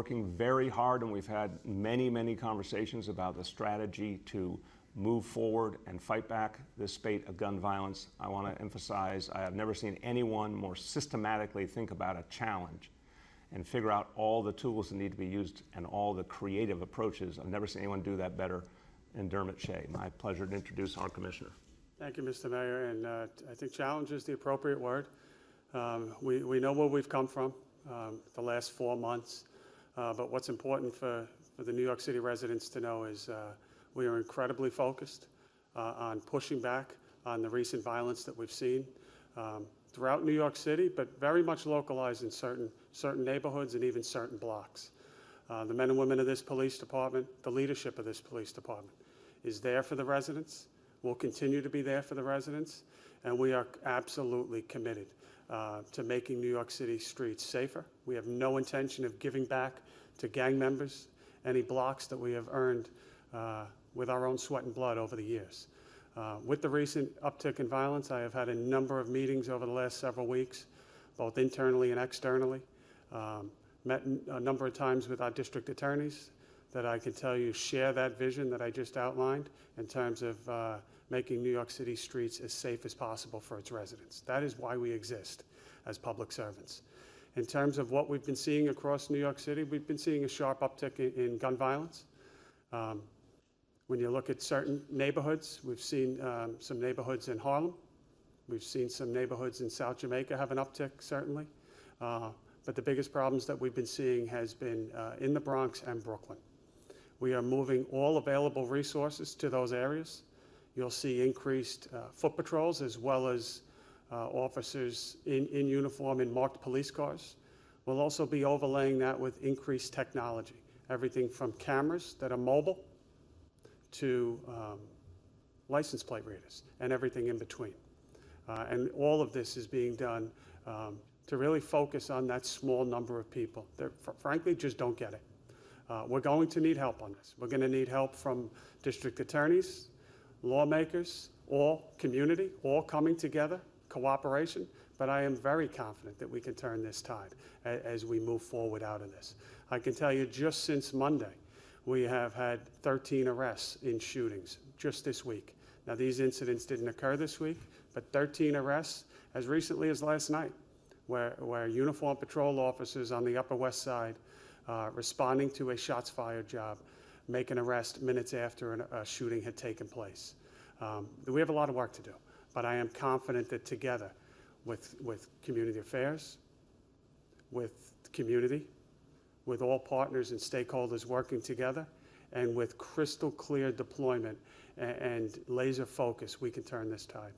working very hard, and we've had many conversations about the strategy to move forward and fight back this spate of gun violence. I want to emphasize, I have never seen anyone more systematically think about a challenge and figure out all the tools that need to be used and all the creative approaches. I've never seen anyone do that better than Dermot Shea. My pleasure to introduce our commissioner. Thank you, Mr. Mayor, and I think challenge is the appropriate word. We know where we've come from the last 4 months, but what's important for the New York City residents to know is we are incredibly focused on pushing back on the recent violence that we've seen throughout New York City, but very much localized in certain neighborhoods and even certain blocks. The men and women of this police department, the leadership of this police department is there for the residents, will continue to be there for the residents, and we are absolutely committed to making New York City streets safer. We have no intention of giving back to gang members any blocks that we have earned with our own sweat and blood over the years. With the recent uptick in violence, I have had a number of meetings over the last several weeks, both internally and externally. Met a number of times with our district attorneys that I can tell you share that vision that I just outlined in terms of making New York City streets as safe as possible for its residents. That is why we exist as public servants. In terms of what we've been seeing across New York City, we've been seeing a sharp uptick in gun violence. When you look at certain neighborhoods, we've seen some neighborhoods in Harlem. We've seen some neighborhoods in South Jamaica have an uptick, certainly. But the biggest problems that we've been seeing has been in the Bronx and Brooklyn. We are moving all available resources to those areas. You'll see increased foot patrols as well as officers in uniform in marked police cars. We'll also be overlaying that with increased technology, everything from cameras that are mobile to license plate readers and everything in between. And all of this is being done to really focus on that small number of people that frankly just don't get it. We're going to need help on this. We're going to need help from district attorneys, lawmakers, all community, all coming together, cooperation, but I am very confident that we can turn this tide as we move forward out of this. I can tell you just since Monday, we have had 13 arrests in shootings just this week. Now, these incidents didn't occur this week, but 13 arrests as recently as last night, where uniformed patrol officers on the Upper West Side responding to a shots fired job, make an arrest minutes after a shooting had taken place. We have a lot of work to do, but I am confident that together with community affairs, with the community, with all partners and stakeholders working together, and with crystal clear deployment and laser focus, we can turn this tide.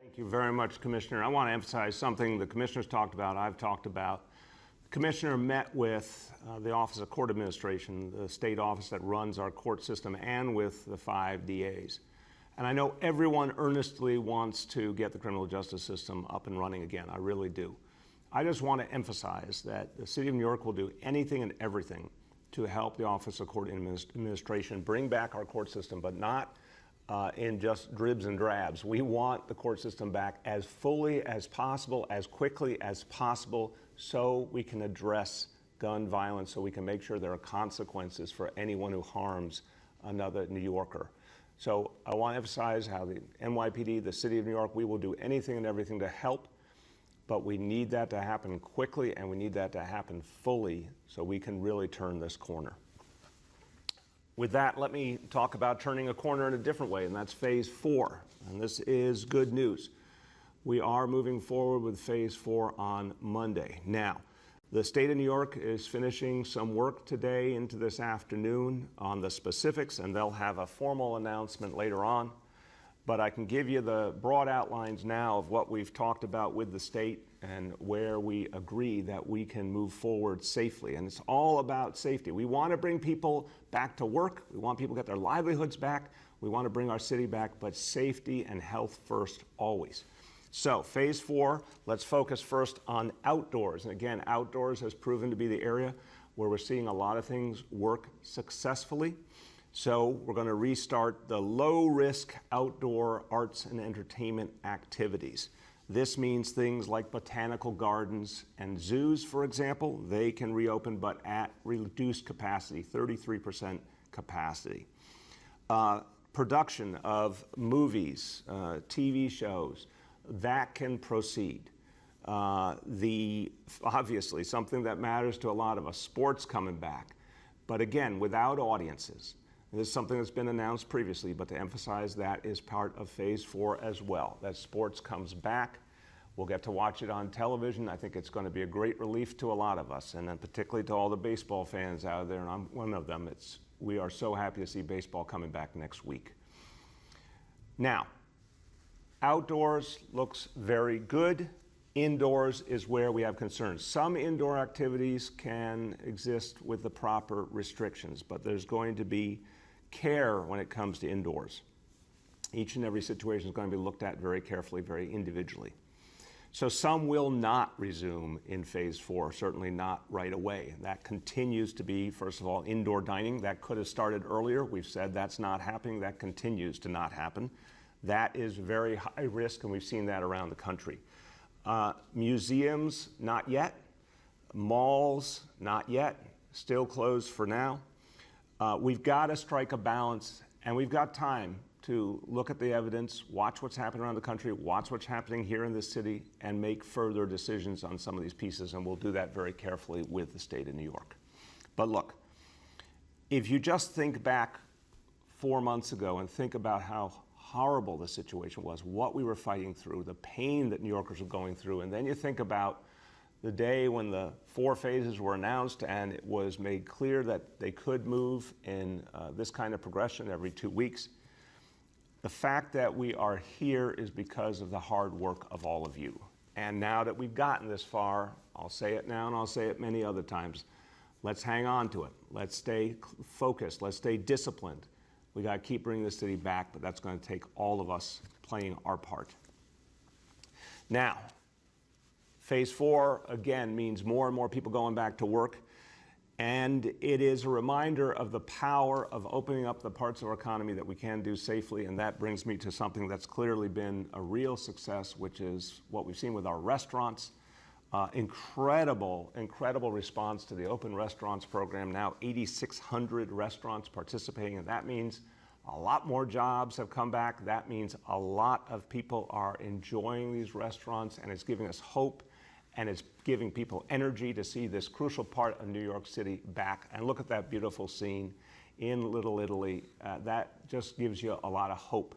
Thank you very much, Commissioner. I want to emphasize something the Commissioner's talked about, I've talked about. The Commissioner met with the Office of Court Administration, the state office that runs our court system, and with the 5 DAs. And I know everyone earnestly wants to get the criminal justice system up and running again. I really do. I just want to emphasize that the City of New York will do anything and everything to help the Office of Court Administration bring back our court system, but not in just dribs and drabs. We want the court system back as fully as possible, as quickly as possible, so we can address gun violence, so we can make sure there are consequences for anyone who harms another New Yorker. So I want to emphasize how the NYPD, the City of New York, we will do anything and everything to help, but we need that to happen quickly, and we need that to happen fully so we can really turn this corner. With that, let me talk about turning a corner in a different way, and that's phase 4. And this is good news. We are moving forward with phase 4 on Monday. Now, the state of New York is finishing some work today into this afternoon on the specifics, and they'll have a formal announcement later on. But I can give you the broad outlines now of what we've talked about with the state and where we agree that we can move forward safely. And it's all about safety. We want to bring people back to work. We want people to get their livelihoods back. We want to bring our city back, but safety and health first always. So phase 4, let's focus first on outdoors. And again, outdoors has proven to be the area where we're seeing a lot of things work successfully. So we're going to restart the low-risk outdoor arts and entertainment activities. This means things like botanical gardens and zoos, for example, they can reopen, but at reduced capacity, 33% capacity. Production of movies, TV shows, that can proceed. Obviously, something that matters to a lot of us, sports coming back, but again, without audiences. This is something that's been announced previously, but to emphasize that is part of phase 4 as well, that sports comes back. We'll get to watch it on television. I think it's going to be a great relief to a lot of us, and then particularly to all the baseball fans out there, and I'm one of them. We are so happy to see baseball coming back next week. Now, outdoors looks very good. Indoors is where we have concerns. Some indoor activities can exist with the proper restrictions, but there's going to be care when it comes to indoors. Each and every situation is going to be looked at very carefully, very individually. So some will not resume in phase 4, certainly not right away. That continues to be, first of all, indoor dining. That could have started earlier. We've said that's not happening. That continues to not happen. That is very high risk, and we've seen that around the country. Museums, not yet. Malls, not yet. Still closed for now. We've got to strike a balance, and we've got time to look at the evidence, watch what's happening around the country, watch what's happening here in this city, and make further decisions on some of these pieces, and we'll do that very carefully with the state of New York. But look, if you just think back 4 months ago and think about how horrible the situation was, what we were fighting through, the pain that New Yorkers were going through, and then you think about the day when the 4 phases were announced and it was made clear that they could move in this kind of progression every 2 weeks. The fact that we are here is because of the hard work of all of you. And now that we've gotten this far, I'll say it now and I'll say it many other times, let's hang on to it. Let's stay focused. Let's stay disciplined. We got to keep bringing the city back, but that's going to take all of us playing our part. Now, phase 4, again, means more and more people going back to work. And it is a reminder of the power of opening up the parts of our economy that we can do safely. And that brings me to something that's clearly been a real success, which is what we've seen with our restaurants. Incredible response to the Open Restaurants program. Now 8,600 restaurants participating, and that means a lot more jobs have come back. That means a lot of people are enjoying these restaurants, and it's giving us hope, and it's giving people energy to see this crucial part of New York City back. And look at that beautiful scene in Little Italy. That just gives you a lot of hope.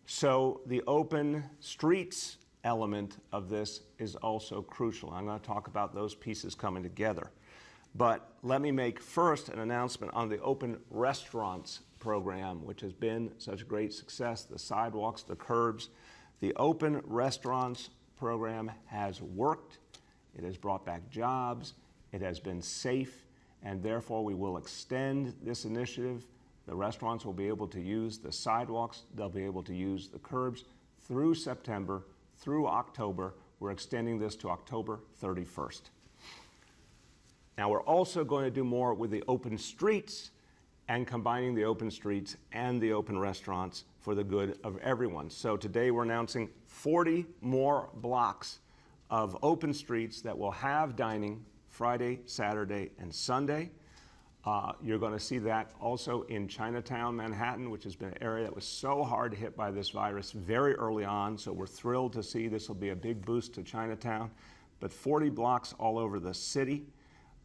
So the open streets element of this is also crucial. I'm going to talk about those pieces coming together. But let me make first an announcement on the Open Restaurants program, which has been such a great success, the sidewalks, the curbs. The Open Restaurants program has worked. It has brought back jobs. It has been safe, and therefore we will extend this initiative. The restaurants will be able to use the sidewalks. They'll be able to use the curbs through September, through October. We're extending this to October 31st. Now we're also going to do more with the open streets and combining the open streets and the open restaurants for the good of everyone. So today we're announcing 40 more blocks of open streets that will have dining Friday, Saturday, and Sunday. You're going to see that also in Chinatown, Manhattan, which has been an area that was so hard hit by this virus very early on. So we're thrilled to see this will be a big boost to Chinatown. But 40 blocks all over the city.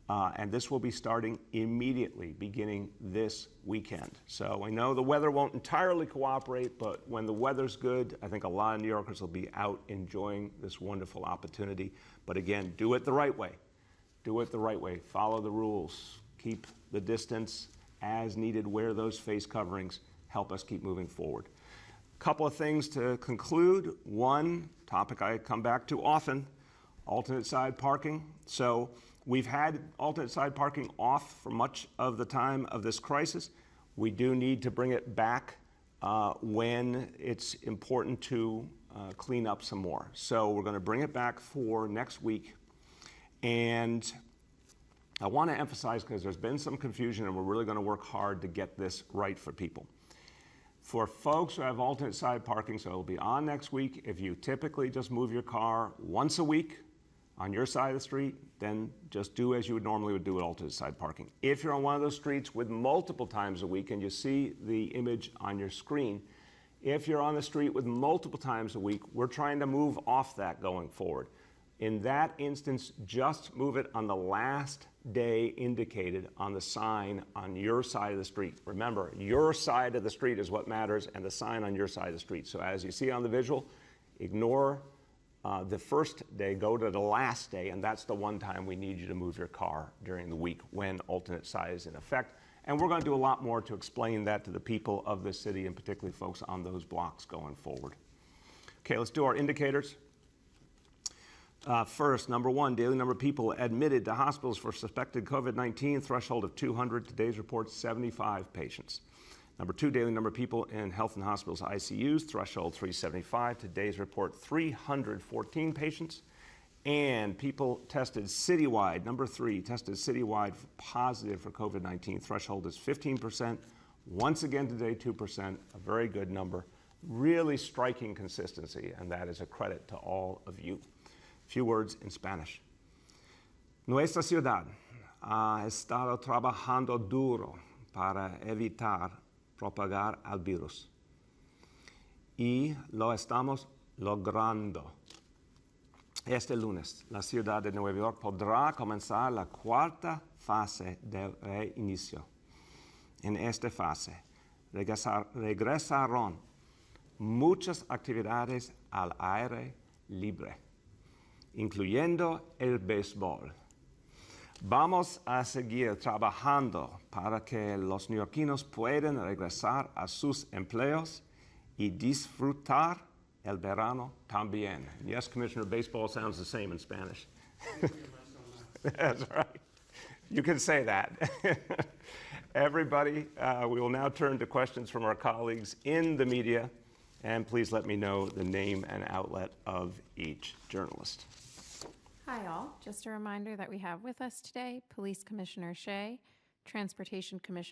And this will be starting immediately, beginning this weekend. So I know the weather won't entirely cooperate, but when the weather's good, I think a lot of New Yorkers will be out enjoying this wonderful opportunity. But again, do it the right way. Do it the right way. Follow the rules. Keep the distance as needed. Wear those face coverings. Help us keep moving forward. A couple of things to conclude. One topic I come back to often, alternate side parking. So we've had alternate side parking off for much of the time of this crisis. We do need to bring it back when it's important to clean up some more. So we're going to bring it back for next week. And I want to emphasize, because there's been some confusion and we're really going to work hard to get this right for people. For folks who have alternate side parking, so it'll be on next week, if you typically just move your car once a week on your side of the street, then just do as you would normally do with alternate side parking. If you're on one of those streets with multiple times a week, and you see the image on your screen, if you're on the street with multiple times a week, we're trying to move off that going forward. In that instance, just move it on the last day indicated on the sign on your side of the street. Remember, your side of the street is what matters, and the sign on your side of the street. So as you see on the visual, ignore the first day, go to the last day, and that's the one time we need you to move your car during the week when alternate side is in effect. And we're going to do a lot more to explain that to the people of this city, and particularly folks on those blocks going forward. Okay, let's do our indicators. First, number one, daily number of people admitted to hospitals for suspected COVID-19, threshold of 200. Today's report, 75 patients. Number two, daily number of people in health and hospitals ICUs, threshold 375. Today's report, 314 patients. And people tested citywide, number three, tested citywide positive for COVID-19, threshold is 15%. Once again today, 2%, a very good number. Really striking consistency, and that is a credit to all of you. Few words in Spanish. Nuestra ciudad ha estado trabajando duro para evitar propagar al virus. Y lo estamos logrando. Este lunes, la ciudad de Nueva York podrá comenzar la cuarta fase del reinicio. En esta fase, regresaron muchas actividades al aire libre, incluyendo el béisbol. Vamos a seguir trabajando para que los neoyorquinos puedan regresar a sus empleos y disfrutar el verano también. Yes, Commissioner, baseball sounds the same in Spanish. That's right. You can say that. Everybody, we will now turn to questions from our colleagues in the media, and please let me know the name and outlet of each journalist. Hi all, just a reminder that we have with us today Police Commissioner Shea, Transportation Commissioner